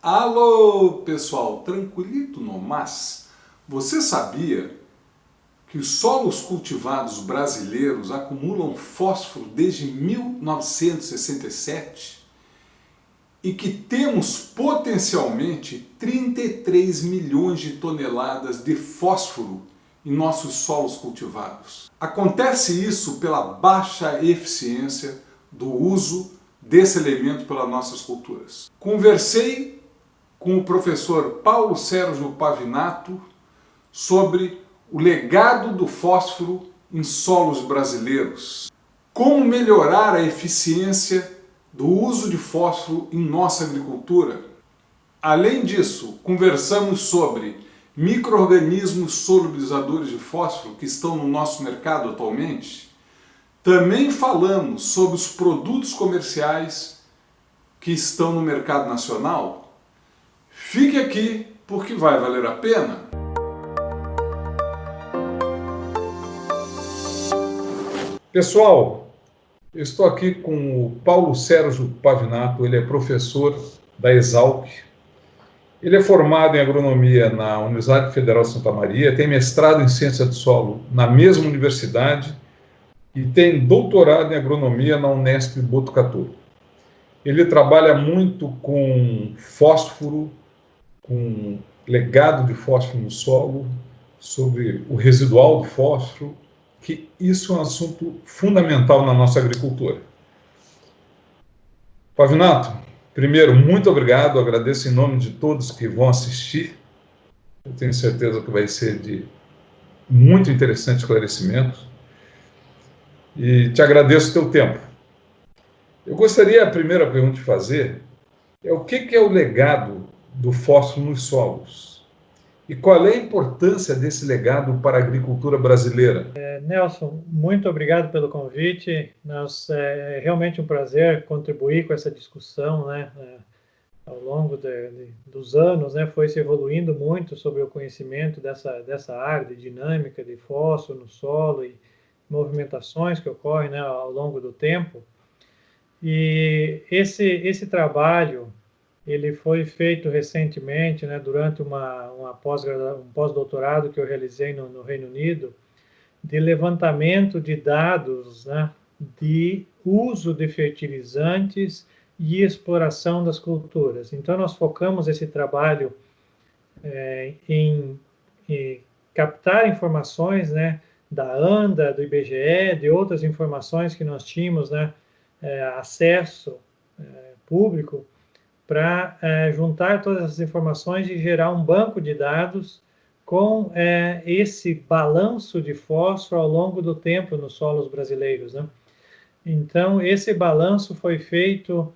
Alô, pessoal, tranquilito no mas? Você sabia que os solos cultivados brasileiros acumulam fósforo desde 1967 e que temos potencialmente 33 milhões de toneladas de fósforo em nossos solos cultivados? Acontece isso pela baixa eficiência do uso desse elemento pelas nossas culturas. Conversei com o professor Paulo Sérgio Pavinato sobre o legado do fósforo em solos brasileiros. Como melhorar a eficiência do uso de fósforo em nossa agricultura. Além disso, conversamos sobre micro-organismos solubilizadores de fósforo que estão no nosso mercado atualmente. Também falamos sobre os produtos comerciais que estão no mercado nacional. Fique aqui porque vai valer a pena. Pessoal, eu estou aqui com o Paulo Sérgio Pavinato, ele é professor da Exalc. Ele é formado em agronomia na Universidade Federal de Santa Maria, tem mestrado em ciência do solo na mesma universidade e tem doutorado em agronomia na Unesp Botucatu. Ele trabalha muito com fósforo, com legado de fósforo no solo, sobre o residual do fósforo, que isso é um assunto fundamental na nossa agricultura. Pavinato, primeiro, muito obrigado, agradeço em nome de todos que vão assistir. Eu tenho certeza que vai ser de muito interessante esclarecimento e te agradeço o teu tempo. Eu gostaria, a primeira pergunta de fazer é o que é o legado do fósforo nos solos? E qual é a importância desse legado para a agricultura brasileira? Nelson, muito obrigado pelo convite. É realmente um prazer contribuir com essa discussão, né? Ao longo dos anos, né, foi se evoluindo muito sobre o conhecimento dessa área de dinâmica de fósforo no solo e movimentações que ocorrem, né, ao longo do tempo. E esse trabalho ele foi feito recentemente, né, durante um pós-doutorado que eu realizei no Reino Unido, de levantamento de dados, né, de uso de fertilizantes e exploração das culturas. Então, nós focamos esse trabalho em captar informações, né, da ANDA, do IBGE, de outras informações que nós tínhamos, né, acesso público, para juntar todas essas informações e gerar um banco de dados com esse balanço de fósforo ao longo do tempo nos solos brasileiros, né? Então, esse balanço foi feito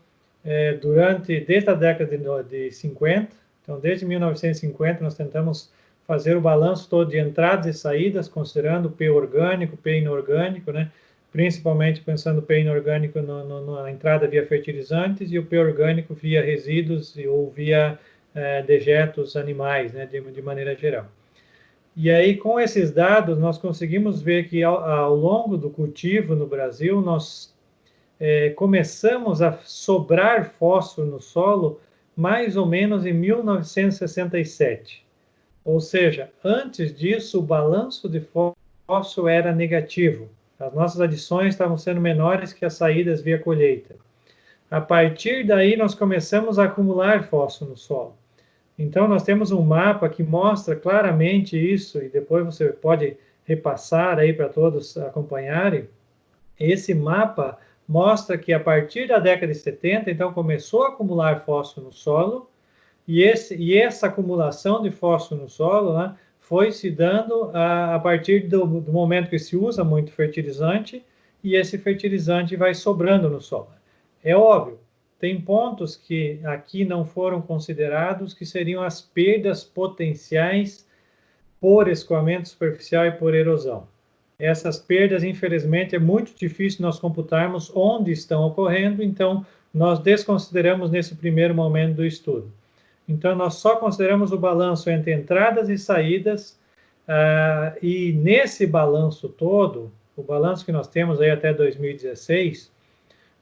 desde a década de 50. Então, desde 1950, nós tentamos fazer o balanço todo de entradas e saídas, considerando o P orgânico, P inorgânico, né? Principalmente pensando o P inorgânico na entrada via fertilizantes e o P orgânico via resíduos ou via dejetos animais, né? De maneira geral. E aí, com esses dados, nós conseguimos ver que ao longo do cultivo no Brasil, nós começamos a sobrar fósforo no solo mais ou menos em 1967. Ou seja, antes disso, o balanço de fósforo era negativo. As nossas adições estavam sendo menores que as saídas via colheita. A partir daí, nós começamos a acumular fósforo no solo. Então, nós temos um mapa que mostra claramente isso, e depois você pode repassar aí para todos acompanharem. Esse mapa mostra que a partir da década de 70, então, começou a acumular fósforo no solo, e essa acumulação de fósforo no solo, né, foi se dando a partir do momento que se usa muito fertilizante, e esse fertilizante vai sobrando no solo. É óbvio, tem pontos que aqui não foram considerados, que seriam as perdas potenciais por escoamento superficial e por erosão. Essas perdas, infelizmente, é muito difícil nós computarmos onde estão ocorrendo, então nós desconsideramos nesse primeiro momento do estudo. Então, nós só consideramos o balanço entre entradas e saídas, e nesse balanço todo, o balanço que nós temos aí até 2016,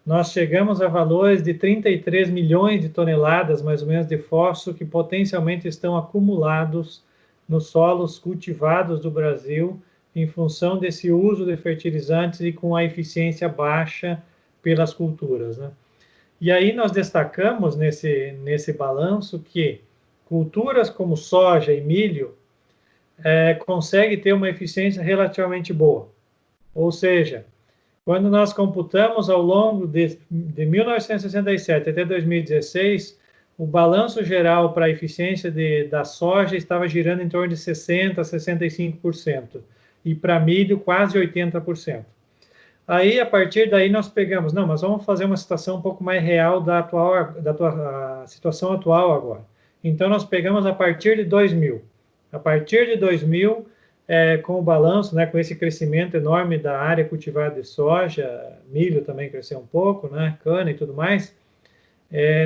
nós chegamos a valores de 33 milhões de toneladas, mais ou menos, de fósforo que potencialmente estão acumulados nos solos cultivados do Brasil em função desse uso de fertilizantes e com a eficiência baixa pelas culturas, né? E aí nós destacamos nesse balanço que culturas como soja e milho conseguem ter uma eficiência relativamente boa. Ou seja, quando nós computamos ao longo de 1967 até 2016, o balanço geral para a eficiência da soja estava girando em torno de 60% a 65%, e para milho quase 80%. Aí, a partir daí, nós pegamos, não, mas vamos fazer uma situação um pouco mais real da situação atual agora. Então, nós pegamos a partir de 2000. A partir de 2000, com o balanço, né, com esse crescimento enorme da área cultivada de soja, milho também cresceu um pouco, né, cana e tudo mais,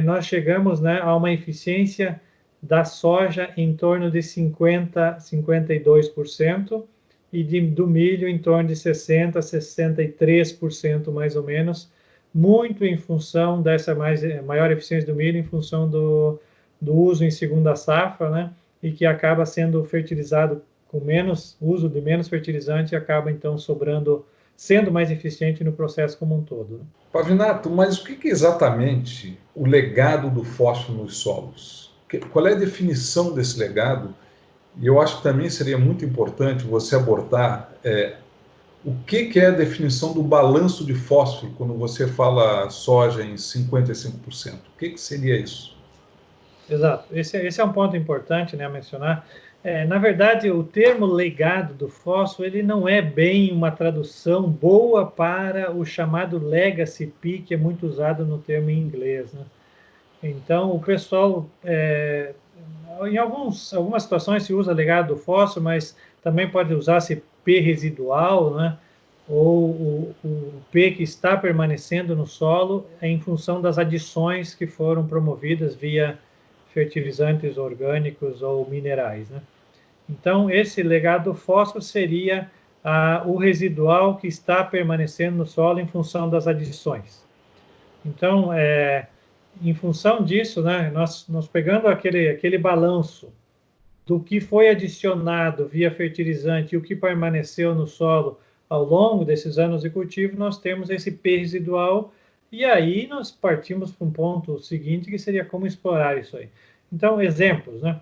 nós chegamos, né, a uma eficiência da soja em torno de 50%, 52%, e do milho em torno de 60%, 63% mais ou menos, muito em função dessa maior eficiência do milho, em função do uso em segunda safra, né, e que acaba sendo fertilizado com menos uso de menos fertilizante e acaba então sendo mais eficiente no processo como um todo, né? Pavinato, mas o que é exatamente o legado do fósforo nos solos? Qual é a definição desse legado? E eu acho que também seria muito importante você abordar o que é a definição do balanço de fósforo quando você fala soja em 55%. O que seria isso? Exato. Esse é um ponto importante, né, a mencionar. Na verdade, o termo legado do fósforo, ele não é bem uma tradução boa para o chamado legacy P, que é muito usado no termo em inglês, né? Então, o pessoal, em algumas situações se usa legado do fósforo, mas também pode usar-se P residual, né? Ou o P que está permanecendo no solo em função das adições que foram promovidas via fertilizantes orgânicos ou minerais, né? Então, esse legado do fósforo seria o residual que está permanecendo no solo em função das adições. Então, em função disso, né, nós pegando aquele balanço do que foi adicionado via fertilizante e o que permaneceu no solo ao longo desses anos de cultivo, nós temos esse P residual, e aí nós partimos para um ponto seguinte, que seria como explorar isso aí. Então, exemplos, né?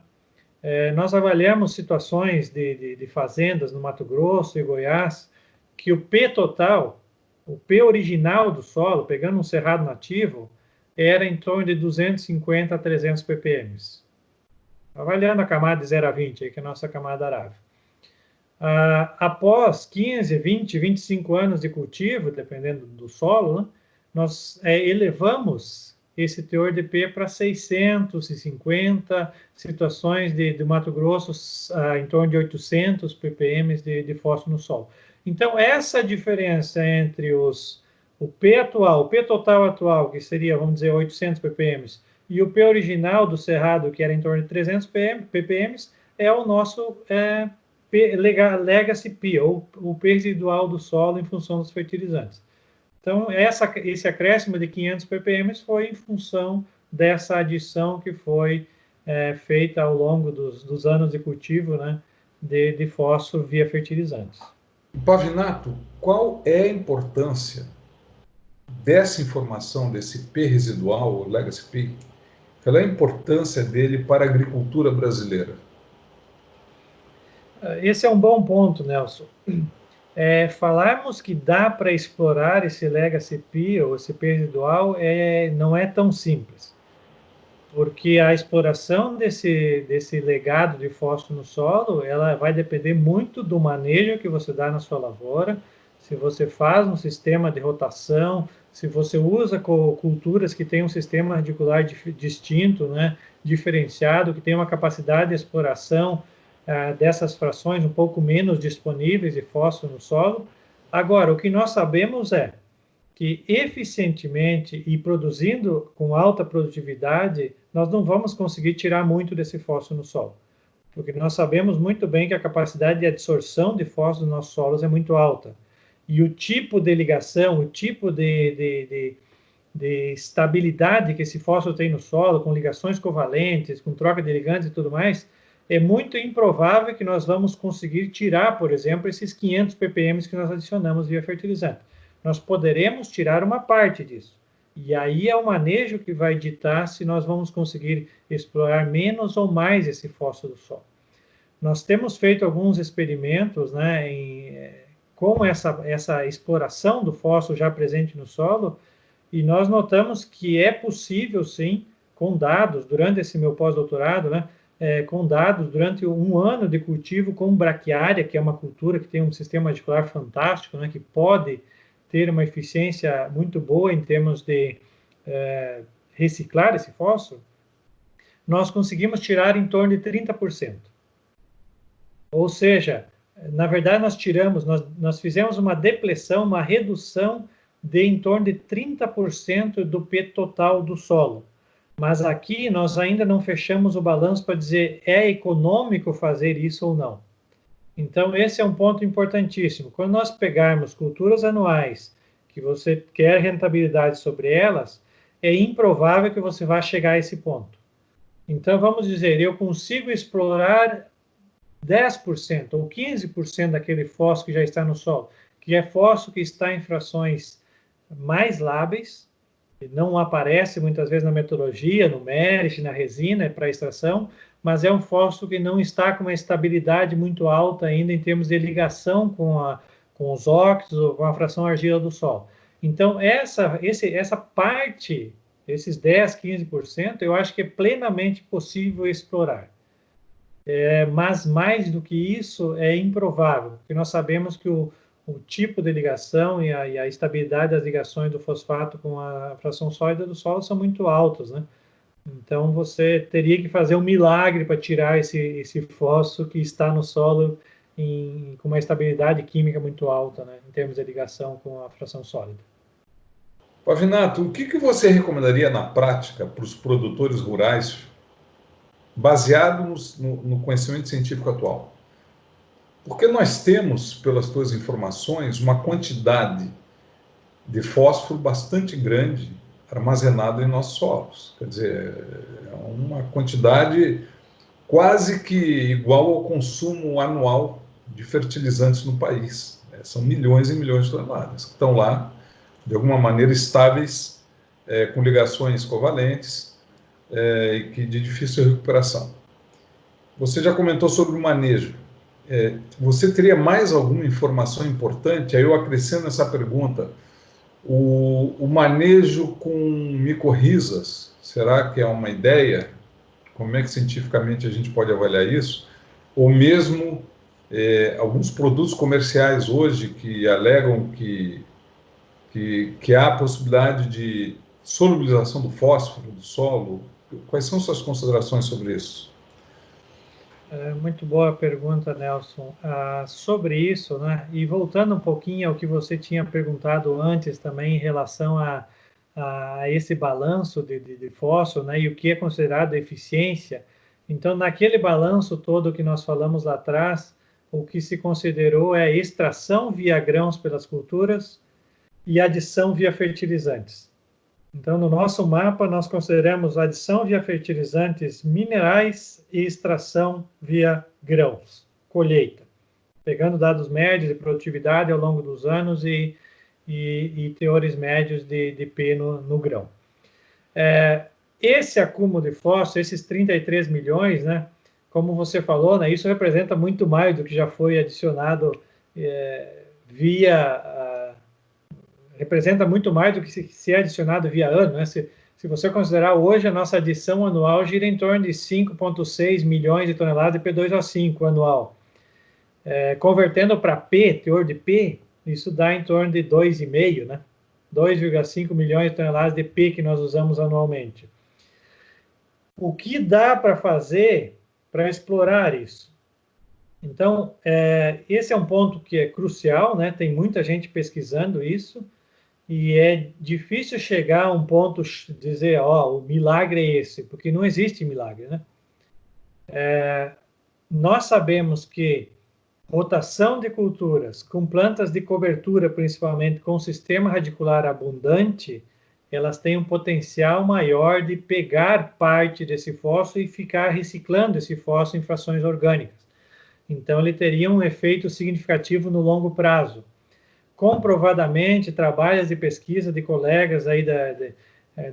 Nós avaliamos situações de fazendas no Mato Grosso e Goiás, que o P total, o P original do solo, pegando um cerrado nativo, era em torno de 250 a 300 ppm. Avaliando a camada de 0 a 20, que é a nossa camada arável. Após 15, 20, 25 anos de cultivo, dependendo do solo, né, nós elevamos esse teor de P para 650, situações de Mato Grosso em torno de 800 ppm de fósforo no solo. Então, essa diferença entre o P atual, o P total atual, que seria, vamos dizer, 800 ppm, e o P original do cerrado, que era em torno de 300 ppm, é o nosso legacy P, ou o P residual do solo em função dos fertilizantes. Então, esse acréscimo de 500 ppm foi em função dessa adição que foi feita ao longo dos anos de cultivo, né, de fósforo via fertilizantes. Pavinato, qual é a importância dessa informação, desse P residual, o Legacy P? Qual é a importância dele para a agricultura brasileira? Esse é um bom ponto, Nelson. Falarmos que dá para explorar esse Legacy P, ou esse P residual, não é tão simples, porque a exploração desse legado de fósforo no solo, ela vai depender muito do manejo que você dá na sua lavoura, se você faz um sistema de rotação, se você usa culturas que têm um sistema radicular distinto, né, diferenciado, que tem uma capacidade de exploração dessas frações um pouco menos disponíveis de fósforo no solo. Agora, o que nós sabemos é que eficientemente e produzindo com alta produtividade, nós não vamos conseguir tirar muito desse fósforo no solo, porque nós sabemos muito bem que a capacidade de absorção de fósforo nos nossos solos é muito alta. E o tipo de ligação, o tipo de de estabilidade que esse fósforo tem no solo, com ligações covalentes, com troca de ligantes e tudo mais, é muito improvável que nós vamos conseguir tirar, por exemplo, esses 500 ppm que nós adicionamos via fertilizante. Nós poderemos tirar uma parte disso. E aí é o manejo que vai ditar se nós vamos conseguir explorar menos ou mais esse fósforo do solo. Nós temos feito alguns experimentos, né, com essa exploração do fósforo já presente no solo, e nós notamos que é possível, sim, com dados, durante esse meu pós-doutorado, né, com dados durante um ano de cultivo com braquiária, que é uma cultura que tem um sistema radicular fantástico, né, que pode ter uma eficiência muito boa em termos de reciclar esse fósforo, nós conseguimos tirar em torno de 30%. Ou seja, na verdade nós fizemos uma depleção, uma redução de em torno de 30% do P total do solo. Mas aqui nós ainda não fechamos o balanço para dizer é econômico fazer isso ou não. Então esse é um ponto importantíssimo. Quando nós pegarmos culturas anuais, que você quer rentabilidade sobre elas, é improvável que você vá chegar a esse ponto. Então vamos dizer, eu consigo explorar 10% ou 15% daquele fósforo que já está no solo, que é fósforo que está em frações mais lábeis, que não aparece muitas vezes na metodologia, no MERIT, na resina para extração, mas é um fósforo que não está com uma estabilidade muito alta ainda em termos de ligação com os óxidos ou com a fração argila do solo. Então, essa parte, esses 10%, 15%, eu acho que é plenamente possível explorar. Mas mais do que isso é improvável, porque nós sabemos que o tipo de ligação e a estabilidade das ligações do fosfato com a fração sólida do solo são muito altos, né? Então você teria que fazer um milagre para tirar esse fósforo que está no solo com uma estabilidade química muito alta, né, em termos de ligação com a fração sólida. Pavinato, o que você recomendaria na prática para os produtores rurais, baseado no conhecimento científico atual? Porque nós temos, pelas tuas informações, uma quantidade de fósforo bastante grande armazenada em nossos solos. Quer dizer, é uma quantidade quase que igual ao consumo anual de fertilizantes no país. São milhões e milhões de toneladas que estão lá, de alguma maneira, estáveis, com ligações covalentes e de difícil recuperação. Você já comentou sobre o manejo. Você teria mais alguma informação importante? Aí eu acrescento essa pergunta. O manejo com micorrizas, será que é uma ideia? Como é que cientificamente a gente pode avaliar isso? Ou mesmo alguns produtos comerciais hoje que alegam que há a possibilidade de solubilização do fósforo do solo. Quais são suas considerações sobre isso? Muito boa pergunta, Nelson. Sobre isso, né? E voltando um pouquinho ao que você tinha perguntado antes também em relação a esse balanço de fósforo, né? E o que é considerado eficiência. Então, naquele balanço todo que nós falamos lá atrás, o que se considerou é extração via grãos pelas culturas e adição via fertilizantes. Então, no nosso mapa, nós consideramos adição via fertilizantes minerais e extração via grãos, colheita, pegando dados médios de produtividade ao longo dos anos e teores médios de P no grão. Esse acúmulo de fósforo, esses 33 milhões, né, como você falou, né, isso representa muito mais do que já foi adicionado representa muito mais do que se é adicionado via ano, né? Se você considerar hoje, a nossa adição anual gira em torno de 5,6 milhões de toneladas de P2O5 anual. Convertendo para P, teor de P, isso dá em torno de 2,5, né? 2,5 milhões de toneladas de P que nós usamos anualmente. O que dá para fazer para explorar isso? Então, esse é um ponto que é crucial, né? Tem muita gente pesquisando isso, e é difícil chegar a um ponto, dizer, o milagre é esse, porque não existe milagre, né? Nós sabemos que rotação de culturas com plantas de cobertura, principalmente com sistema radicular abundante, elas têm um potencial maior de pegar parte desse fósforo e ficar reciclando esse fósforo em frações orgânicas. Então, ele teria um efeito significativo no longo prazo. Comprovadamente, trabalhos de pesquisa de colegas aí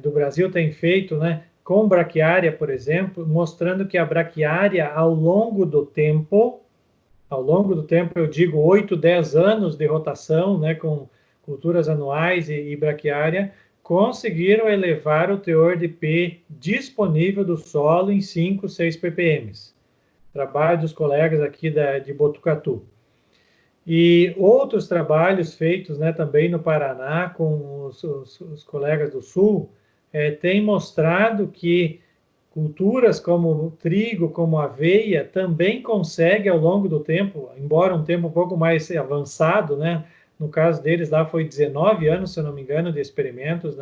do Brasil têm feito, né, com braquiária, por exemplo, mostrando que a braquiária, ao longo do tempo, eu digo 8, 10 anos de rotação, né, com culturas anuais e braquiária, conseguiram elevar o teor de P disponível do solo em 5, 6 ppm. Trabalho dos colegas aqui de Botucatu. E outros trabalhos feitos, né, também no Paraná com os colegas do Sul, têm mostrado que culturas como trigo, como aveia, também consegue ao longo do tempo, embora um tempo um pouco mais avançado, né? No caso deles lá foi 19 anos, se eu não me engano, de experimentos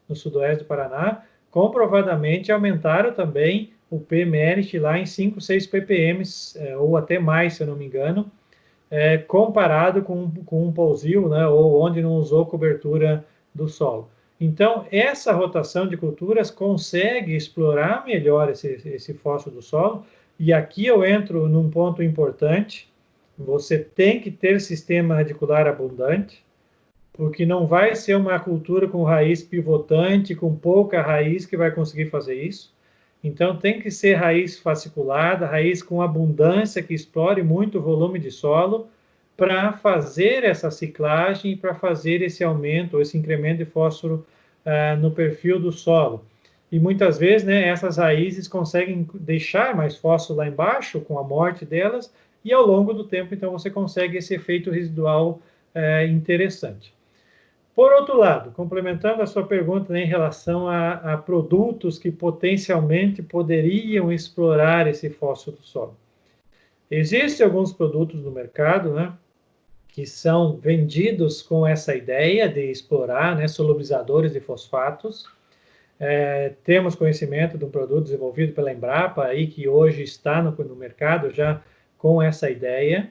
no sudoeste do Paraná, comprovadamente aumentaram também o P-merit lá em 5, 6 ppm, ou até mais, se eu não me engano, comparado com um pousio, né? Ou onde não usou cobertura do solo. Então, essa rotação de culturas consegue explorar melhor esse fósforo do solo, e aqui eu entro num ponto importante: você tem que ter sistema radicular abundante, porque não vai ser uma cultura com raiz pivotante, com pouca raiz, que vai conseguir fazer isso. Então, tem que ser raiz fasciculada, raiz com abundância, que explore muito o volume de solo, para fazer essa ciclagem, para fazer esse aumento, esse incremento de fósforo no perfil do solo. E muitas vezes, né, essas raízes conseguem deixar mais fósforo lá embaixo, com a morte delas, e ao longo do tempo, então, você consegue esse efeito residual interessante. Por outro lado, complementando a sua pergunta, né, em relação a produtos que potencialmente poderiam explorar esse fósforo do solo. Existem alguns produtos no mercado, né, que são vendidos com essa ideia de explorar, né, solubilizadores de fosfatos. Temos conhecimento de um produto desenvolvido pela Embrapa, aí, que hoje está no mercado já com essa ideia.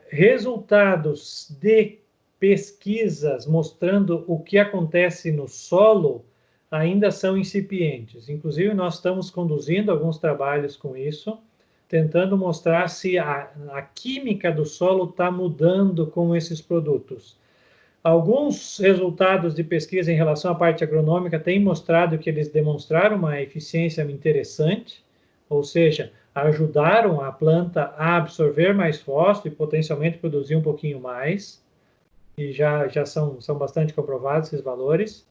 Resultados de pesquisas mostrando o que acontece no solo ainda são incipientes. Inclusive, nós estamos conduzindo alguns trabalhos com isso, tentando mostrar se a química do solo está mudando com esses produtos. Alguns resultados de pesquisa em relação à parte agronômica têm mostrado que eles demonstraram uma eficiência interessante, ou seja, ajudaram a planta a absorver mais fósforo e potencialmente produzir um pouquinho mais, e já são bastante comprovados esses valores.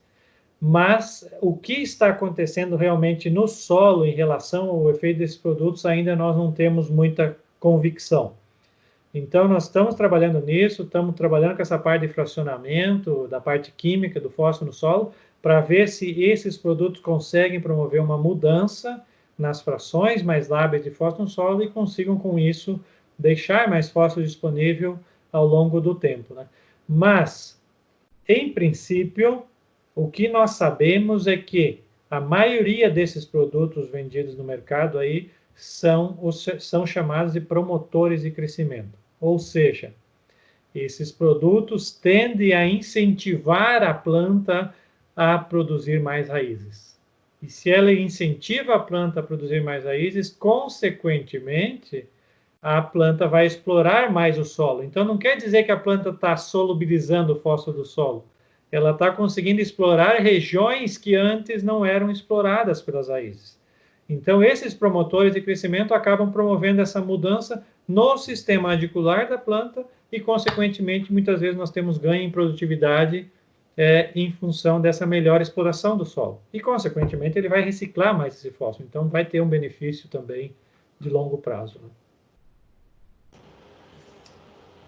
Mas o que está acontecendo realmente no solo em relação ao efeito desses produtos, ainda nós não temos muita convicção. Então, nós estamos trabalhando nisso, estamos trabalhando com essa parte de fracionamento, da parte química do fósforo no solo, para ver se esses produtos conseguem promover uma mudança nas frações mais lábeis de fósforo no solo e consigam, com isso, deixar mais fósforo disponível ao longo do tempo, né? Mas, em princípio, o que nós sabemos é que a maioria desses produtos vendidos no mercado aí são chamados de promotores de crescimento. Ou seja, esses produtos tendem a incentivar a planta a produzir mais raízes. E se ela incentiva a planta a produzir mais raízes, consequentemente, a planta vai explorar mais o solo. Então, não quer dizer que a planta está solubilizando o fósforo do solo. Ela está conseguindo explorar regiões que antes não eram exploradas pelas raízes. Então, esses promotores de crescimento acabam promovendo essa mudança no sistema radicular da planta e, consequentemente, muitas vezes nós temos ganho em produtividade em função dessa melhor exploração do solo. E, consequentemente, ele vai reciclar mais esse fósforo. Então, vai ter um benefício também de longo prazo, né?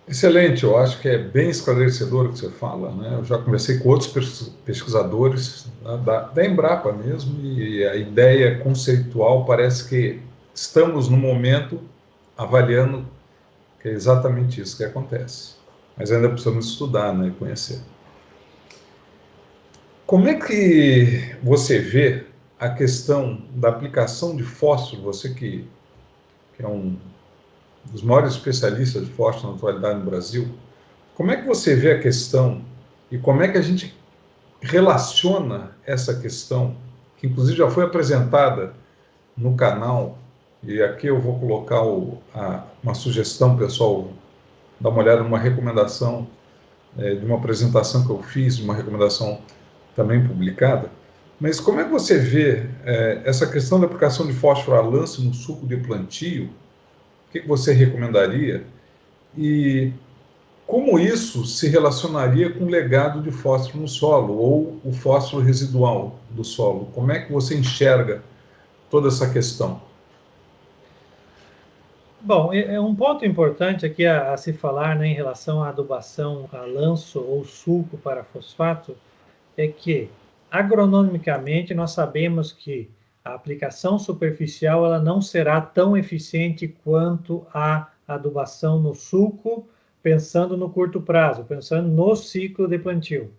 Excelente, eu acho que é bem esclarecedor o que você fala, né? Eu já conversei com outros pesquisadores, né, da Embrapa mesmo, e a ideia conceitual parece que estamos no momento avaliando que é exatamente isso que acontece. Mas ainda precisamos estudar, né, e conhecer. Como é que você vê a questão da aplicação de fósforo, você que é um dos maiores especialistas de fósforo na atualidade no Brasil, como é que você vê a questão e como é que a gente relaciona essa questão, que inclusive já foi apresentada no canal, e aqui eu vou colocar uma sugestão, pessoal, dar uma olhada numa recomendação de uma apresentação que eu fiz, uma recomendação também publicada. Mas como é que você vê essa questão da aplicação de fósforo a lanço no suco de plantio? O que você recomendaria? E como isso se relacionaria com o legado de fósforo no solo, ou o fósforo residual do solo? Como é que você enxerga toda essa questão? Bom, um ponto importante aqui a se falar, né, em relação à adubação a lanço ou sulco para fosfato é que, agronomicamente, nós sabemos que a aplicação superficial ela não será tão eficiente quanto a adubação no sulco, pensando no curto prazo, pensando no ciclo de plantio.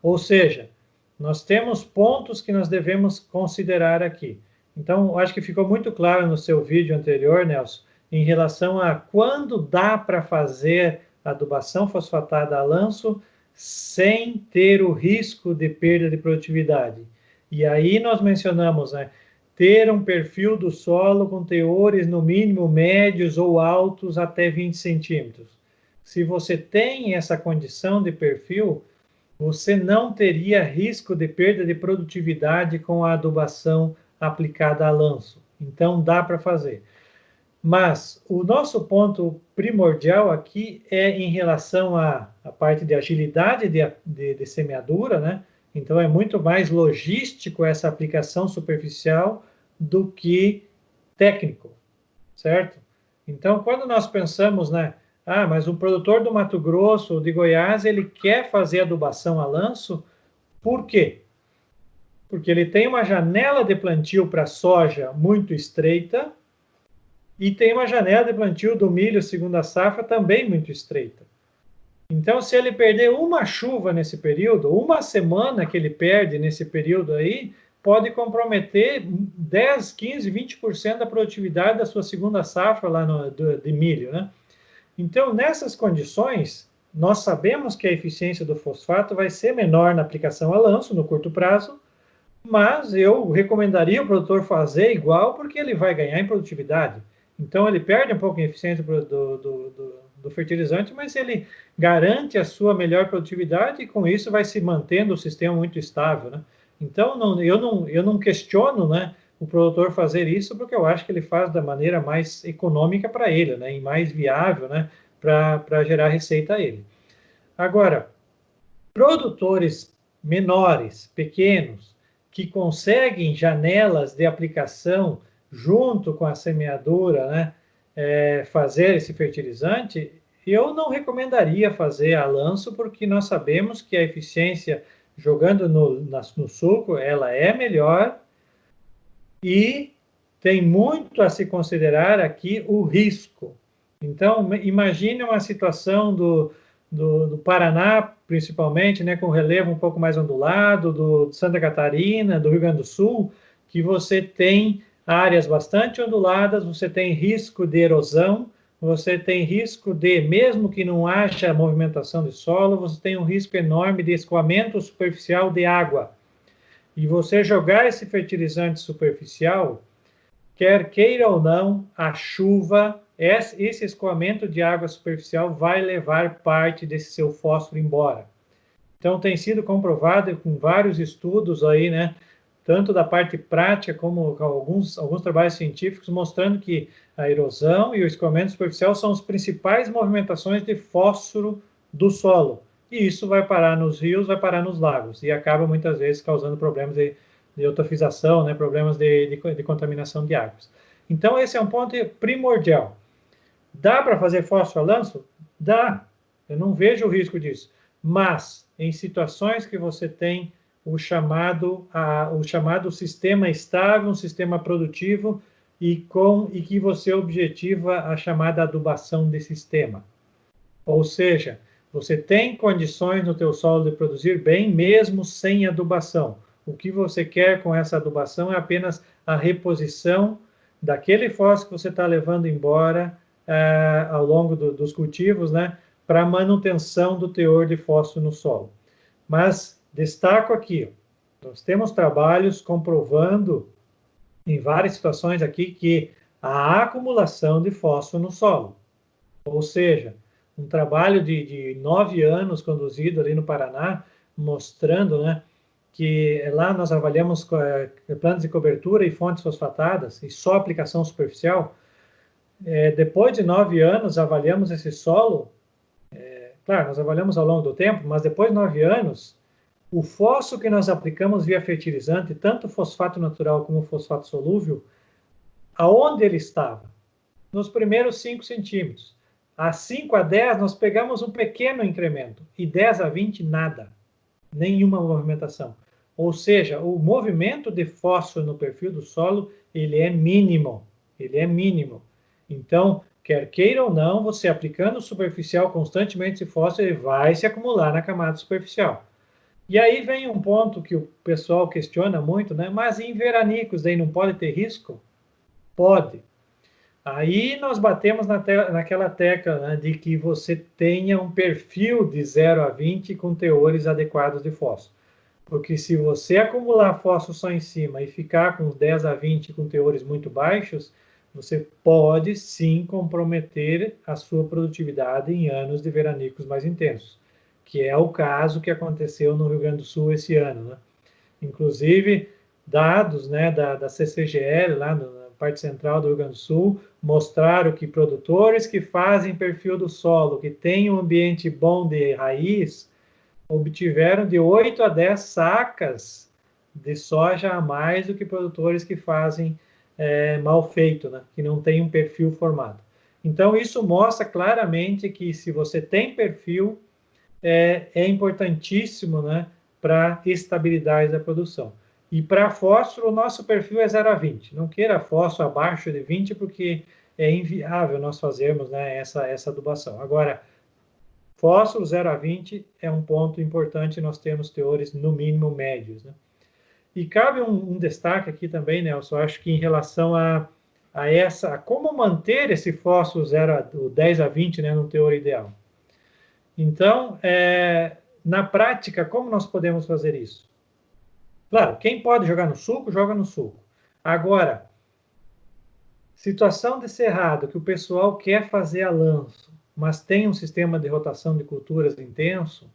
Ou seja, nós temos pontos que nós devemos considerar aqui. Então, acho que ficou muito claro no seu vídeo anterior, Nelson, em relação a quando dá para fazer adubação fosfatada a lanço sem ter o risco de perda de produtividade. E aí nós mencionamos, né, ter um perfil do solo com teores no mínimo médios ou altos até 20 centímetros. Se você tem essa condição de perfil, você não teria risco de perda de produtividade com a adubação aplicada a lanço. Então, dá para fazer. Mas o nosso ponto primordial aqui é em relação à parte de agilidade de semeadura, né? Então, é muito mais logístico essa aplicação superficial do que técnico, certo? Então, quando nós pensamos, né? Ah, mas o produtor do Mato Grosso ou de Goiás, ele quer fazer adubação a lanço, por quê? Porque ele tem uma janela de plantio para soja muito estreita e tem uma janela de plantio do milho segunda safra também muito estreita. Então, se ele perder uma chuva nesse período, uma semana que ele perde nesse período aí, pode comprometer 10, 15, 20% da produtividade da sua segunda safra lá de milho, né? Então, nessas condições, nós sabemos que a eficiência do fosfato vai ser menor na aplicação a lanço, no curto prazo, mas eu recomendaria o produtor fazer igual, porque ele vai ganhar em produtividade. Então, ele perde um pouco em eficiência do fertilizante, mas ele garante a sua melhor produtividade e, com isso, vai se mantendo o sistema muito estável, né? Então, eu não questiono, né, o produtor fazer isso, porque eu acho que ele faz da maneira mais econômica para ele, né, e mais viável, né, para gerar receita a ele. Agora, produtores menores, pequenos, que conseguem janelas de aplicação junto com a semeadura, né, fazer esse fertilizante, eu não recomendaria fazer a lanço, porque nós sabemos que a eficiência jogando no suco, ela é melhor e tem muito a se considerar aqui o risco. Então, imagine uma situação do Paraná, principalmente, né, com relevo um pouco mais ondulado, de Santa Catarina, do Rio Grande do Sul, que você tem áreas bastante onduladas, você tem risco de erosão, você tem risco de, mesmo que não haja movimentação de solo, você tem um risco enorme de escoamento superficial de água. E você jogar esse fertilizante superficial, quer queira ou não, a chuva, esse escoamento de água superficial vai levar parte desse seu fósforo embora. Então, tem sido comprovado com vários estudos aí, né, tanto da parte prática como alguns trabalhos científicos, mostrando que a erosão e o escoamento superficial são as principais movimentações de fósforo do solo. E isso vai parar nos rios, vai parar nos lagos, e acaba muitas vezes causando problemas de eutrofização, né, problemas de contaminação de águas. Então, esse é um ponto primordial. Dá para fazer fósforo a lanço? Dá. Eu não vejo o risco disso. Mas, em situações que você tem o chamado sistema estável, um sistema produtivo, e que você objetiva a chamada adubação de sistema. Ou seja, você tem condições no teu solo de produzir bem, mesmo sem adubação. O que você quer com essa adubação é apenas a reposição daquele fósforo que você está levando embora ao longo dos cultivos, né, para manutenção do teor de fósforo no solo. Mas Destaco aqui, nós temos trabalhos comprovando em várias situações aqui que a acumulação de fósforo no solo, ou seja, um trabalho de 9 anos conduzido ali no Paraná, mostrando, né, que lá nós avaliamos plantas de cobertura e fontes fosfatadas e só aplicação superficial. Depois de 9 anos, avaliamos esse solo, claro, nós avaliamos ao longo do tempo, mas depois de 9 anos, o fósforo que nós aplicamos via fertilizante, tanto fosfato natural como fosfato solúvel, aonde ele estava? Nos primeiros 5 centímetros. A 5 a 10, nós pegamos um pequeno incremento, e 10 a 20, nada. Nenhuma movimentação. Ou seja, o movimento de fósforo no perfil do solo, ele é mínimo. Ele é mínimo. Então, quer queira ou não, você aplicando superficial constantemente esse fósforo, ele vai se acumular na camada superficial. E aí vem um ponto que o pessoal questiona muito, né? Mas em veranicos aí não pode ter risco? Pode. Aí nós batemos naquela tecla, né, de que você tenha um perfil de 0 a 20 com teores adequados de fósforo. Porque se você acumular fósforo só em cima e ficar com 10 a 20 com teores muito baixos, você pode sim comprometer a sua produtividade em anos de veranicos mais intensos, que é o caso que aconteceu no Rio Grande do Sul esse ano, né? Inclusive, dados, né, da CCGL, lá na parte central do Rio Grande do Sul, mostraram que produtores que fazem perfil do solo, que têm um ambiente bom de raiz, obtiveram de 8 a 10 sacas de soja a mais do que produtores que fazem mal feito, né, que não têm um perfil formado. Então, isso mostra claramente que se você tem perfil, é importantíssimo, né, para a estabilidade da produção. E para fósforo, o nosso perfil é 0 a 20. Não queira fósforo abaixo de 20, porque é inviável nós fazermos, né, essa adubação. Agora, fósforo 0 a 20 é um ponto importante, nós temos teores, no mínimo, médios, né? E cabe um destaque aqui também, Nelson, acho que em relação a como manter esse fósforo 10 a 20, né, no teor ideal. Então, na prática, como nós podemos fazer isso? Claro, quem pode jogar no suco, joga no suco. Agora, situação de cerrado, que o pessoal quer fazer a lanço, mas tem um sistema de rotação de culturas intenso,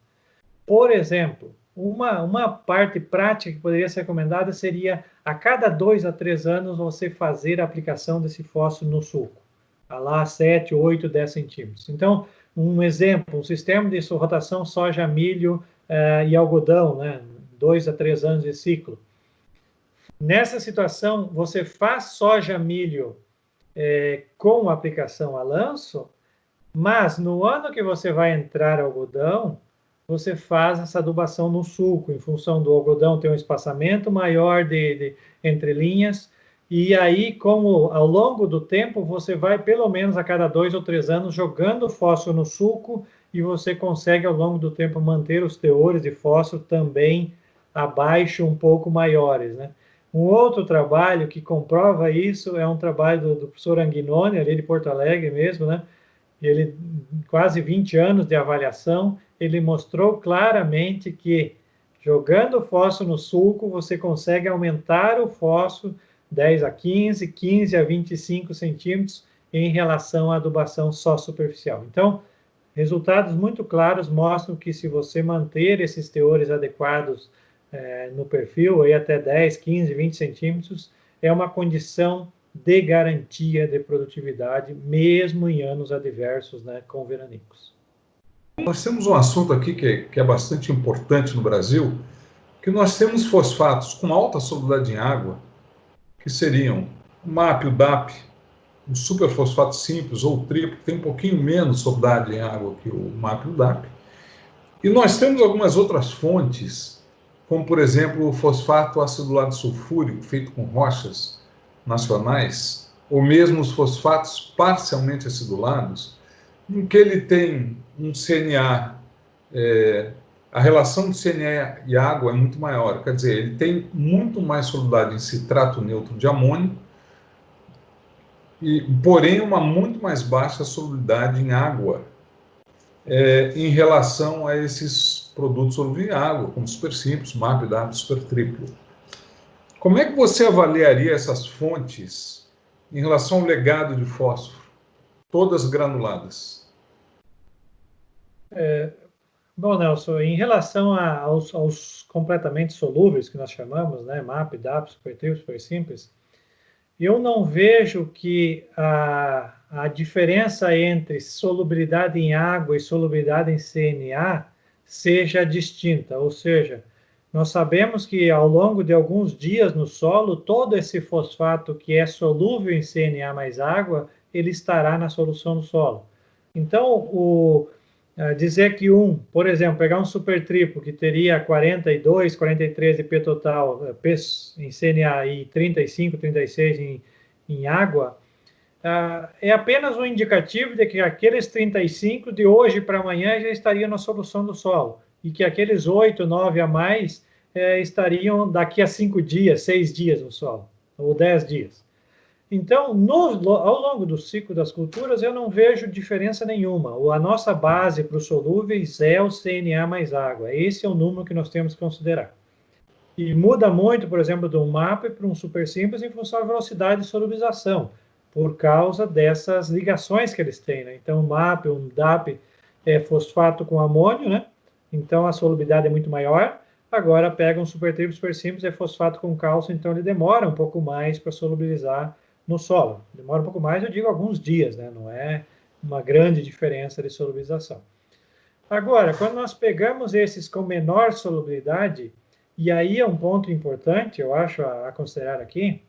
por exemplo, uma parte prática que poderia ser recomendada seria, a cada 2 a 3 anos, você fazer a aplicação desse fósforo no suco, a lá 7, 8, 10 centímetros. Então, um exemplo, um sistema de rotação soja, milho e algodão, né? 2 a 3 anos de ciclo. Nessa situação, você faz soja, milho com aplicação a lanço, mas no ano que você vai entrar algodão, você faz essa adubação no sulco, em função do algodão ter um espaçamento maior entre linhas, e aí, como ao longo do tempo, você vai pelo menos a cada 2 ou 3 anos jogando fósforo no sulco, e você consegue ao longo do tempo manter os teores de fósforo também abaixo um pouco maiores, né? Um outro trabalho que comprova isso é um trabalho do professor Anguinoni, ali de Porto Alegre mesmo, né? Ele, quase 20 anos de avaliação, ele mostrou claramente que jogando fósforo no sulco, você consegue aumentar o fósforo 10 a 15, 15 a 25 centímetros em relação à adubação só superficial. Então, resultados muito claros mostram que se você manter esses teores adequados no perfil, aí até 10, 15, 20 centímetros, é uma condição de garantia de produtividade, mesmo em anos adversos, né, com veranicos. Nós temos um assunto aqui que é bastante importante no Brasil, que nós temos fosfatos com alta solubilidade em água, que seriam o MAP, o DAP, o superfosfato simples ou o triplo, que tem um pouquinho menos solubilidade em água que o MAP e o DAP. E nós temos algumas outras fontes, como, por exemplo, o fosfato acidulado sulfúrico, feito com rochas nacionais, ou mesmo os fosfatos parcialmente acidulados, em que ele tem um CNA, a relação de CNA e água é muito maior, quer dizer, ele tem muito mais solubilidade em citrato neutro de amônio, porém uma muito mais baixa solubilidade em água em relação a esses produtos solúveis em água, como Super Simples, MAP, DAP, Super Triplo. Como é que você avaliaria essas fontes em relação ao legado de fósforo, todas granuladas? Bom, Nelson, em relação aos completamente solúveis, que nós chamamos, né, MAP, DAP, Super Triplo, Super Simples, eu não vejo que a diferença entre solubilidade em água e solubilidade em CNA seja distinta, ou seja, nós sabemos que ao longo de alguns dias no solo, todo esse fosfato que é solúvel em CNA mais água, ele estará na solução do solo. Então, dizer que por exemplo, pegar um super triplo que teria 42, 43 de P total em CNA e 35, 36 em água, é apenas um indicativo de que aqueles 35 de hoje para amanhã já estariam na solução do solo e que aqueles 8, 9 a mais estariam daqui a 5 dias, 6 dias no solo, ou 10 dias. Então, ao longo do ciclo das culturas, eu não vejo diferença nenhuma. A nossa base para os solúveis é o CNA mais água. Esse é o número que nós temos que considerar. E muda muito, por exemplo, de um MAP para um super simples em função da velocidade de solubilização, por causa dessas ligações que eles têm, né? Então, um MAP, um DAP é fosfato com amônio, né? Então, a solubilidade é muito maior. Agora, pega um super triplo, super simples, é fosfato com cálcio, então ele demora um pouco mais para solubilizar no solo. Demora um pouco mais, eu digo alguns dias, né? Não é uma grande diferença de solubilização. Agora, quando nós pegamos esses com menor solubilidade, e aí é um ponto importante, eu acho, a considerar aqui,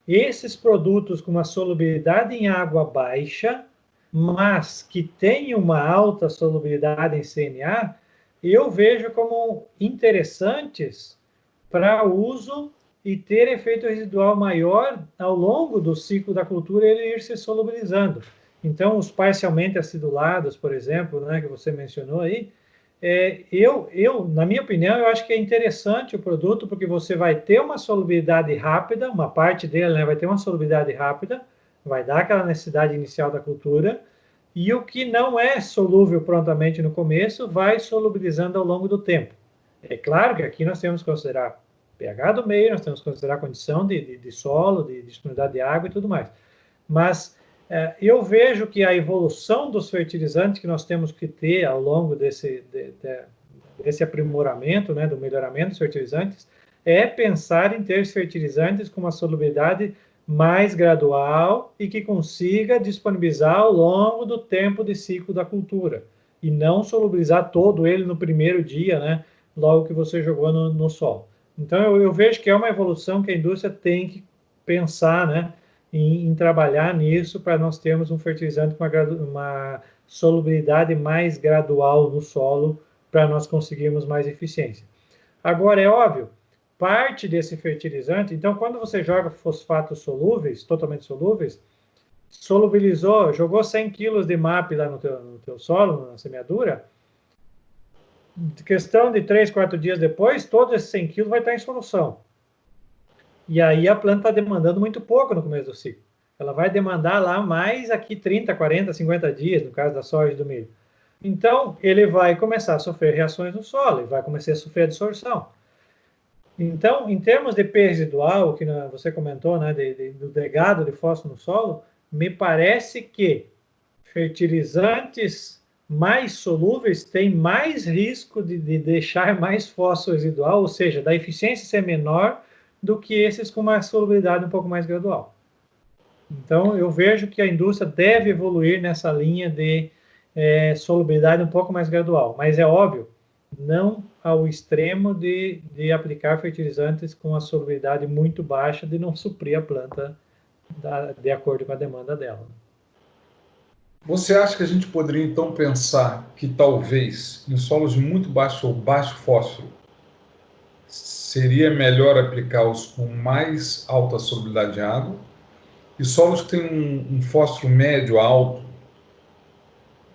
esses produtos com uma solubilidade em água baixa, mas que têm uma alta solubilidade em CNA, eu vejo como interessantes para uso e ter efeito residual maior ao longo do ciclo da cultura, ele ir se solubilizando. Então, os parcialmente acidulados, por exemplo, né, que você mencionou aí, na minha opinião, eu acho que é interessante o produto, porque você vai ter uma solubilidade rápida, uma parte dele, né, vai ter uma solubilidade rápida, vai dar aquela necessidade inicial da cultura, e o que não é solúvel prontamente no começo, vai solubilizando ao longo do tempo. É claro que aqui nós temos que considerar pH do meio, nós temos que considerar a condição de solo, de disponibilidade de água e tudo mais. Mas eu vejo que a evolução dos fertilizantes que nós temos que ter ao longo desse aprimoramento, né, do melhoramento dos fertilizantes, é pensar em ter fertilizantes com uma solubilidade mais gradual e que consiga disponibilizar ao longo do tempo de ciclo da cultura, e não solubilizar todo ele no primeiro dia, né, logo que você jogou no solo. Então, eu vejo que é uma evolução que a indústria tem que pensar, né, em trabalhar nisso para nós termos um fertilizante com uma solubilidade mais gradual no solo para nós conseguirmos mais eficiência. Agora, é óbvio, parte desse fertilizante, então, quando você joga fosfatos solúveis, totalmente solúveis, solubilizou, jogou 100 kg de MAP lá no teu solo, na semeadura, questão de 3, 4 dias depois, todos esses 100 kg vai estar em solução. E aí a planta está demandando muito pouco no começo do ciclo. Ela vai demandar lá mais aqui 30, 40, 50 dias, no caso da soja e do milho. Então, ele vai começar a sofrer reações no solo, e vai começar a sofrer absorção. Então, em termos de P residual, que você comentou, né, do legado de fósforo no solo, me parece que fertilizantes mais solúveis têm mais risco de deixar mais fósforo residual, ou seja, da eficiência ser menor do que esses com uma solubilidade um pouco mais gradual. Então, eu vejo que a indústria deve evoluir nessa linha de solubilidade um pouco mais gradual, mas é óbvio, não ao extremo de aplicar fertilizantes com a solubilidade muito baixa, de não suprir a planta de acordo com a demanda dela. Você acha que a gente poderia, então, pensar que talvez em solos de muito baixo ou baixo fósforo seria melhor aplicá-los com mais alta solubilidade de água, e solos que têm um fósforo médio alto,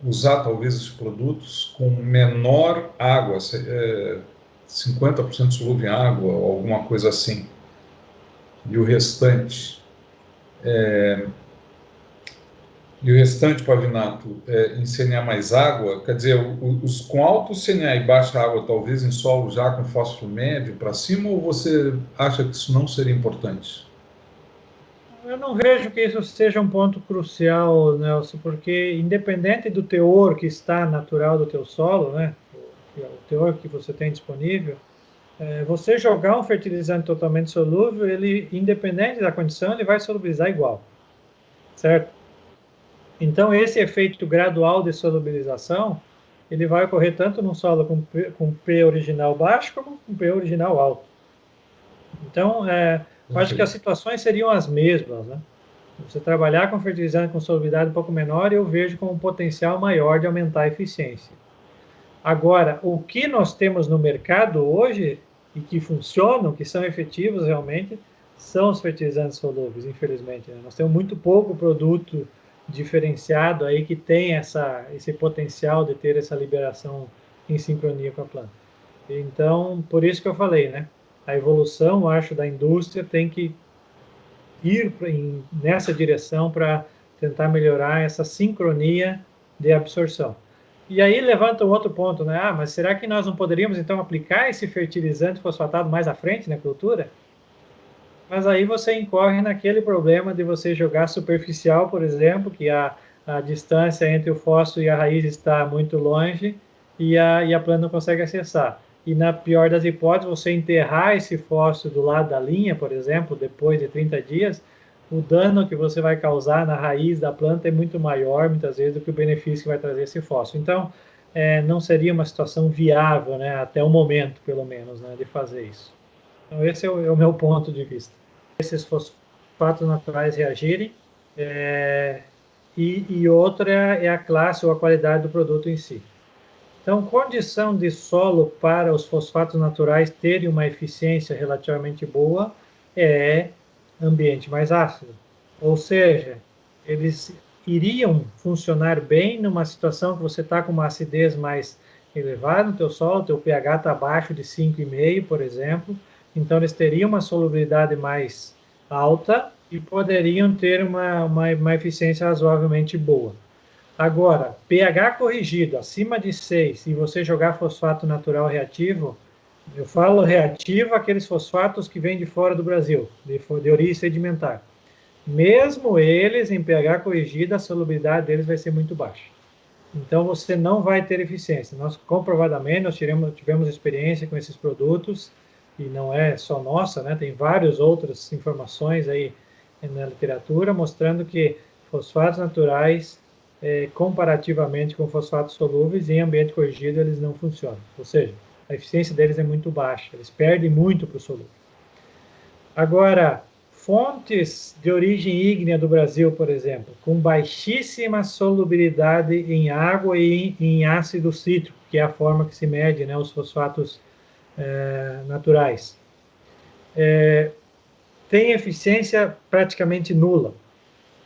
usar talvez esses produtos com menor água, 50% solúvel em água ou alguma coisa assim, e o restante E o restante, Pavinato, em CNA mais água, quer dizer, os com alto CNA e baixa água, talvez em solo já com fósforo médio para cima, ou você acha que isso não seria importante? Eu não vejo que isso seja um ponto crucial, Nelson, porque independente do teor que está natural do teu solo, né, o teor que você tem disponível, você jogar um fertilizante totalmente solúvel, ele, independente da condição, ele vai solubilizar igual, certo? Então, esse efeito gradual de solubilização, ele vai ocorrer tanto num solo com P original baixo, como com P original alto. Então, eu acho que as situações seriam as mesmas, né? Você trabalhar com fertilizante com solubilidade um pouco menor, eu vejo como um potencial maior de aumentar a eficiência. Agora, o que nós temos no mercado hoje, e que funcionam, que são efetivos realmente, são os fertilizantes solúveis, infelizmente, né? Nós temos muito pouco produto diferenciado aí que tem esse potencial de ter essa liberação em sincronia com a planta. Então, por isso que eu falei, né? A evolução, acho, da indústria tem que ir nessa direção para tentar melhorar essa sincronia de absorção. E aí levanta um outro ponto, né? Ah, mas será que nós não poderíamos então aplicar esse fertilizante fosfatado mais à frente na cultura? Mas aí você incorre naquele problema de você jogar superficial, por exemplo, que a distância entre o fósforo e a raiz está muito longe e a planta não consegue acessar. E na pior das hipóteses, você enterrar esse fósforo do lado da linha, por exemplo, depois de 30 dias, o dano que você vai causar na raiz da planta é muito maior, muitas vezes, do que o benefício que vai trazer esse fósforo. Então, não seria uma situação viável, né, até o momento, pelo menos, né, de fazer isso. Então, esse é o meu ponto de vista. Esses fosfatos naturais reagirem, e outra é a classe ou a qualidade do produto em si. Então, condição de solo para os fosfatos naturais terem uma eficiência relativamente boa é ambiente mais ácido. Ou seja, eles iriam funcionar bem numa situação que você está com uma acidez mais elevada no teu solo, teu pH está abaixo de 5,5, por exemplo, então eles teriam uma solubilidade mais alta e poderiam ter uma eficiência razoavelmente boa. Agora, pH corrigido acima de 6 e você jogar fosfato natural reativo, eu falo reativo aqueles fosfatos que vêm de fora do Brasil, de origem sedimentar. Mesmo eles em pH corrigido, a solubilidade deles vai ser muito baixa. Então você não vai ter eficiência. Nós comprovadamente nós tivemos experiência com esses produtos e não é só nossa, né? Tem várias outras informações aí na literatura mostrando que fosfatos naturais, comparativamente com fosfatos solúveis, em ambiente corrigido eles não funcionam. Ou seja, a eficiência deles é muito baixa. Eles perdem muito para o solúvel. Agora, fontes de origem ígnea do Brasil, por exemplo, com baixíssima solubilidade em água e em ácido cítrico, que é a forma que se mede, né, os fosfatos naturais, tem eficiência praticamente nula.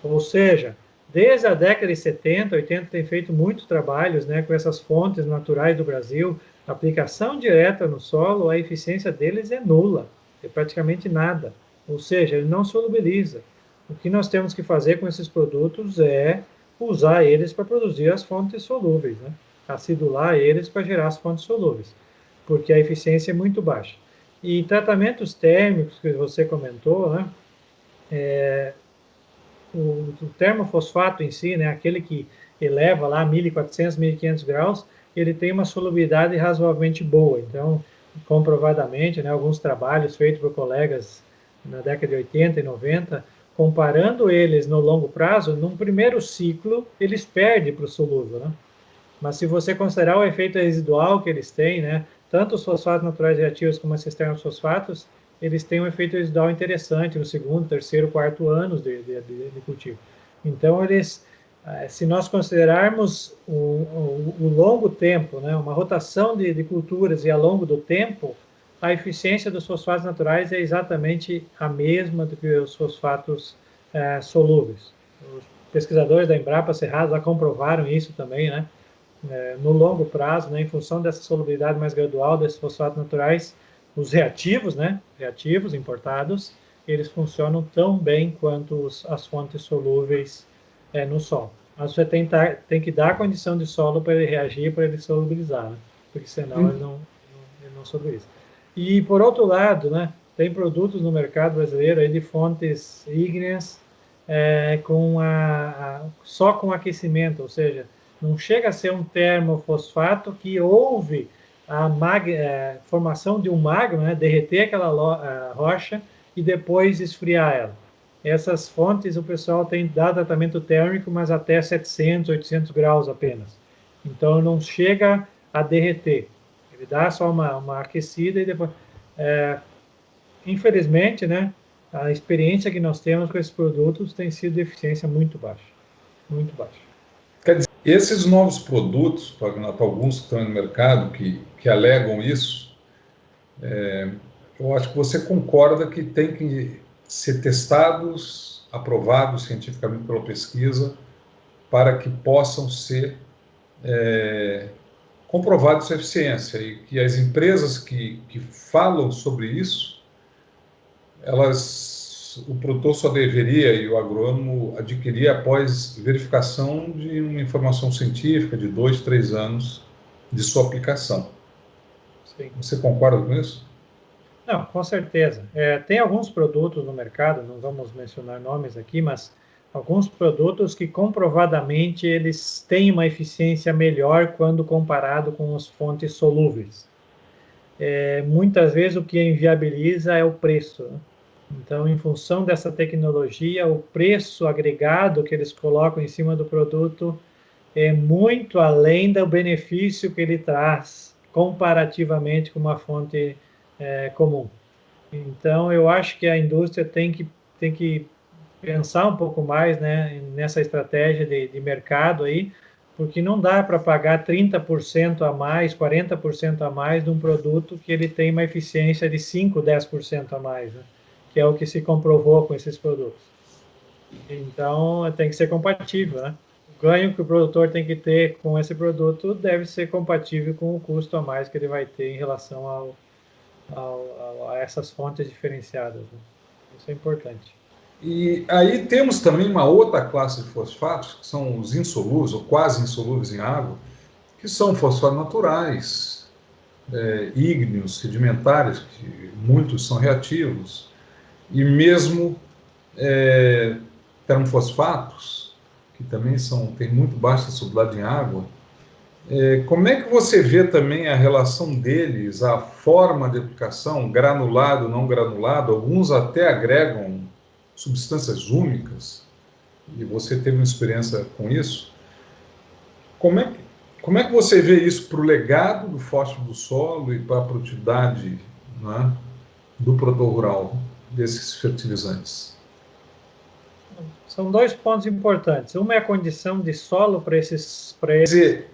Ou seja, desde a década de 70, 80, tem feito muitos trabalhos, né, com essas fontes naturais do Brasil, aplicação direta no solo, a eficiência deles é nula, é praticamente nada. Ou seja, ele não solubiliza. O que nós temos que fazer com esses produtos é usar eles para produzir as fontes solúveis, né? Acidular eles para gerar as fontes solúveis, porque a eficiência é muito baixa. E tratamentos térmicos que você comentou, né? O termofosfato em si, né, aquele que eleva lá 1.400, 1.500 graus, ele tem uma solubilidade razoavelmente boa. Então, comprovadamente, né, alguns trabalhos feitos por colegas na década de 80 e 90, comparando eles no longo prazo, num primeiro ciclo, eles perdem para o solúvel, né? Mas se você considerar o efeito residual que eles têm, né, tanto os fosfatos naturais reativos como esses termofosfatos, eles têm um efeito residual interessante no segundo, terceiro, quarto anos de cultivo. Então, se nós considerarmos o longo tempo, né, uma rotação de culturas e ao longo do tempo, a eficiência dos fosfatos naturais é exatamente a mesma do que os fosfatos solúveis. Os pesquisadores da Embrapa Cerrado já comprovaram isso também, né? No longo prazo, né, em função dessa solubilidade mais gradual desses fosfatos naturais, os reativos, né, reativos importados, eles funcionam tão bem quanto as fontes solúveis no solo. Mas você tem que dar a condição de solo para ele reagir, para ele solubilizar, né? Porque senão ele não solubiliza. E, por outro lado, né, tem produtos no mercado brasileiro aí de fontes ígneas só com aquecimento, ou seja, não chega a ser um termofosfato que houve a formação de um magma, né, derreter aquela rocha e depois esfriar ela. Essas fontes o pessoal tem dado tratamento térmico, mas até 700, 800 graus apenas. Então não chega a derreter. Ele dá só uma aquecida e depois. Infelizmente, né, a experiência que nós temos com esses produtos tem sido de eficiência muito baixa. Muito baixa. Quer dizer, esses novos produtos, para alguns que estão no mercado, que alegam isso, eu acho que você concorda que tem que ser testados, aprovados cientificamente pela pesquisa, para que possam ser comprovados sua eficiência, e que as empresas que falam sobre isso, o produtor só deveria, e o agrônomo, adquirir após verificação de uma informação científica de 2, 3 anos de sua aplicação. Sim. Você concorda com isso? Não, com certeza. Tem alguns produtos no mercado, não vamos mencionar nomes aqui, mas alguns produtos que comprovadamente eles têm uma eficiência melhor quando comparado com as fontes solúveis. Muitas vezes o que inviabiliza é o preço, né? Então, em função dessa tecnologia, o preço agregado que eles colocam em cima do produto é muito além do benefício que ele traz comparativamente com uma fonte comum. Então, eu acho que a indústria tem que pensar um pouco mais, né, nessa estratégia de mercado aí, porque não dá para pagar 30% a mais, 40% a mais de um produto que ele tem uma eficiência de 5, 10% a mais, né, que é o que se comprovou com esses produtos. Então, tem que ser compatível, né? O ganho que o produtor tem que ter com esse produto deve ser compatível com o custo a mais que ele vai ter em relação a essas fontes diferenciadas, né? Isso é importante. E aí temos também uma outra classe de fosfatos, que são os insolúveis, ou quase insolúveis em água, que são fosfatos naturais, ígneos, sedimentares, que muitos são reativos, e mesmo termofosfatos, que também têm muito baixa solubilidade em água. Como é que você vê também a relação deles, a forma de aplicação, granulado, não granulado? Alguns até agregam substâncias úmicas, e você teve uma experiência com isso. Como é que você vê isso para o legado do fósforo do solo e para a produtividade, né, do produtor rural desses fertilizantes? São dois pontos importantes. Uma é a condição de solo para esses. Quer dizer,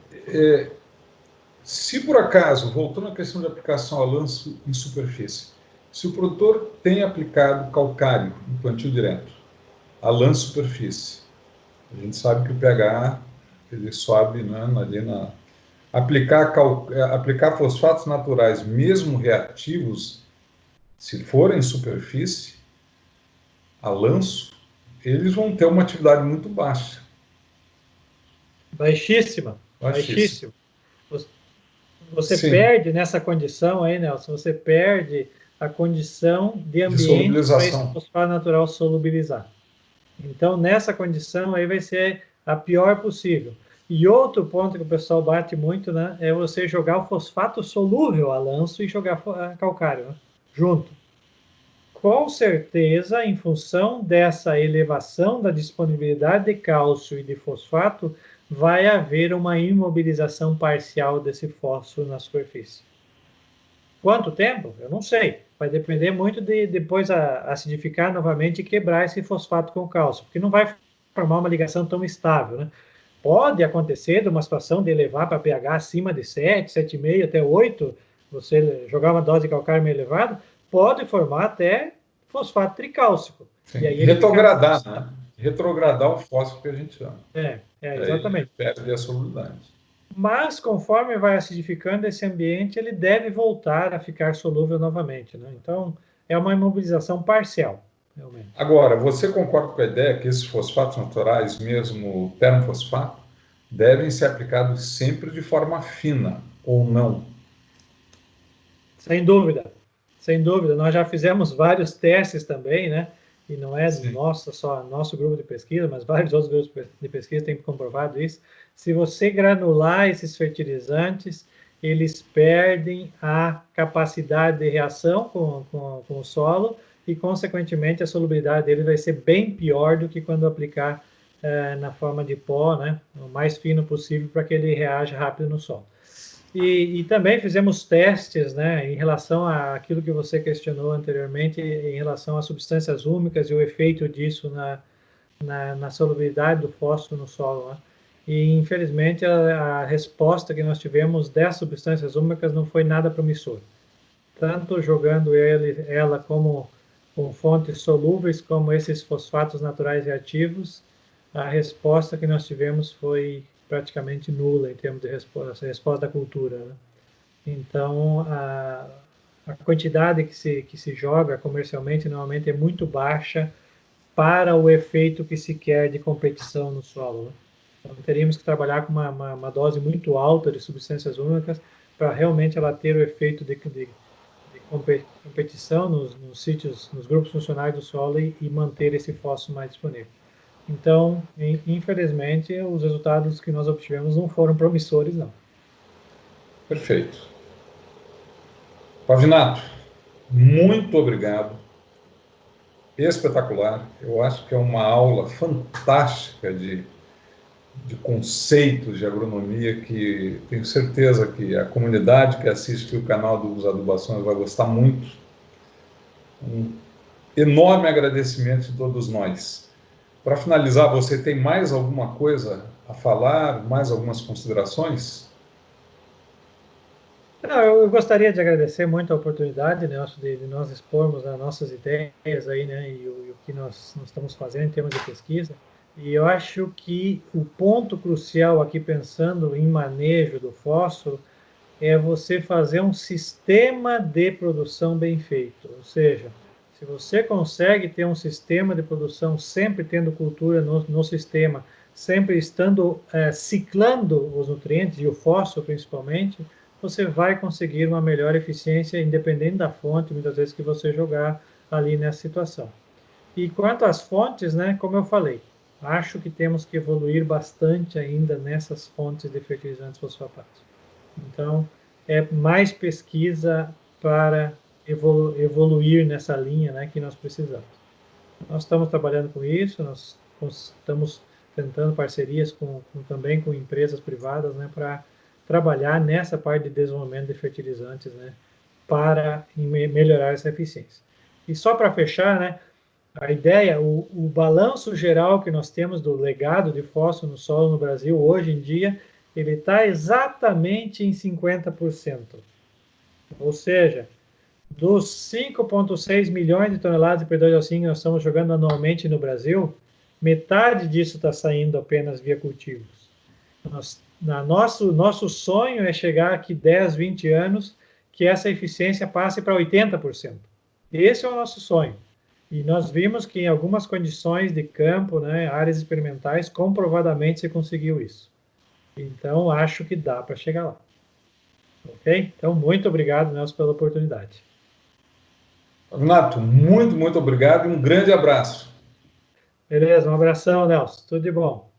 se por acaso, voltando à questão de aplicação a lanço em superfície, se o produtor tem aplicado calcário no plantio direto, a lanço superfície, a gente sabe que o pH ele sobe, né, aplicar fosfatos naturais, mesmo reativos, se forem em superfície, a lanço, eles vão ter uma atividade muito baixa. Baixíssima. Baixíssima. Você perde nessa condição aí, Nelson, você perde a condição de ambiente para esse fosfato natural solubilizar. Então, nessa condição aí vai ser a pior possível. E outro ponto que o pessoal bate muito, né, é você jogar o fosfato solúvel a lanço e jogar calcário, né, junto. Com certeza, em função dessa elevação da disponibilidade de cálcio e de fosfato, vai haver uma imobilização parcial desse fósforo na superfície. Quanto tempo? Eu não sei. Vai depender muito de depois acidificar novamente e quebrar esse fosfato com o cálcio, porque não vai formar uma ligação tão estável, né? Pode acontecer de uma situação de elevar para pH acima de 7, 7,5 até 8, você jogar uma dose de calcário meio elevada, pode formar até fosfato tricálcico. Sim. E aí retrogradar, né? Retrogradar o fósforo que a gente chama. Exatamente. Aí perde a solubilidade. Mas, conforme vai acidificando esse ambiente, ele deve voltar a ficar solúvel novamente, né? Então, é uma imobilização parcial. realmente. Agora, você concorda com a ideia que esses fosfatos naturais, mesmo o termofosfato, devem ser aplicados sempre de forma fina, ou não? Sem dúvida, sem dúvida. Nós já fizemos vários testes também, né? E não é Sim. só nosso grupo de pesquisa, mas vários outros grupos de pesquisa têm comprovado isso. Se você granular esses fertilizantes, eles perdem a capacidade de reação com o solo e, consequentemente, a solubilidade dele vai ser bem pior do que quando aplicar na forma de pó, né? O mais fino possível para que ele reaja rápido no solo. E também fizemos testes, né, em relação àquilo que você questionou anteriormente, em relação às substâncias úmicas e o efeito disso na solubilidade do fósforo no solo, né? E, infelizmente, a resposta que nós tivemos dessas substâncias úmicas não foi nada promissor. Tanto jogando ela como com fontes solúveis, como esses fosfatos naturais reativos, a resposta que nós tivemos foi praticamente nula em termos de resposta, a resposta da cultura, né? Então, a quantidade que se joga comercialmente normalmente é muito baixa para o efeito que se quer de competição no solo, né? Então, teríamos que trabalhar com uma dose muito alta de substâncias úmicas para realmente ela ter o efeito de competição nos sítios, nos grupos funcionais do solo e manter esse fósforo mais disponível. Então, infelizmente, os resultados que nós obtivemos não foram promissores, não. Perfeito. Pavinato, muito obrigado. Espetacular. Eu acho que é uma aula fantástica de conceitos de agronomia que tenho certeza que a comunidade que assiste o canal dos Adubações vai gostar muito. Um enorme agradecimento de todos nós. Para finalizar, você tem mais alguma coisa a falar, mais algumas considerações? Não, eu gostaria de agradecer muito a oportunidade, né, de nós expormos as nossas ideias aí, né, e o que nós estamos fazendo em termos de pesquisa. E eu acho que o ponto crucial aqui, pensando em manejo do fósforo, é você fazer um sistema de produção bem feito. Ou seja, se você consegue ter um sistema de produção sempre tendo cultura no sistema, sempre estando ciclando os nutrientes, e o fósforo principalmente, você vai conseguir uma melhor eficiência, independente da fonte, muitas vezes, que você jogar ali nessa situação. E quanto às fontes, né, como eu falei, acho que temos que evoluir bastante ainda nessas fontes de fertilizantes fosfatos. Então, é mais pesquisa para evoluir nessa linha, né, que nós precisamos. Nós estamos trabalhando com isso, nós estamos tentando parcerias também com empresas privadas, né, para trabalhar nessa parte de desenvolvimento de fertilizantes, né, para melhorar essa eficiência. E só para fechar, né, a ideia, o balanço geral que nós temos do legado de fósforo no solo no Brasil hoje em dia, ele está exatamente em 50%. Ou seja, dos 5,6 milhões de toneladas de P2O5 que nós estamos jogando anualmente no Brasil, metade disso está saindo apenas via cultivos. Nosso sonho é chegar aqui 10, 20 anos que essa eficiência passe para 80%. Esse é o nosso sonho. E nós vimos que em algumas condições de campo, né, áreas experimentais, comprovadamente se conseguiu isso. Então, acho que dá para chegar lá. Ok? Então, muito obrigado, Nelson, pela oportunidade. Renato, muito obrigado e um grande abraço. Beleza, um abração, Nelson. Tudo de bom.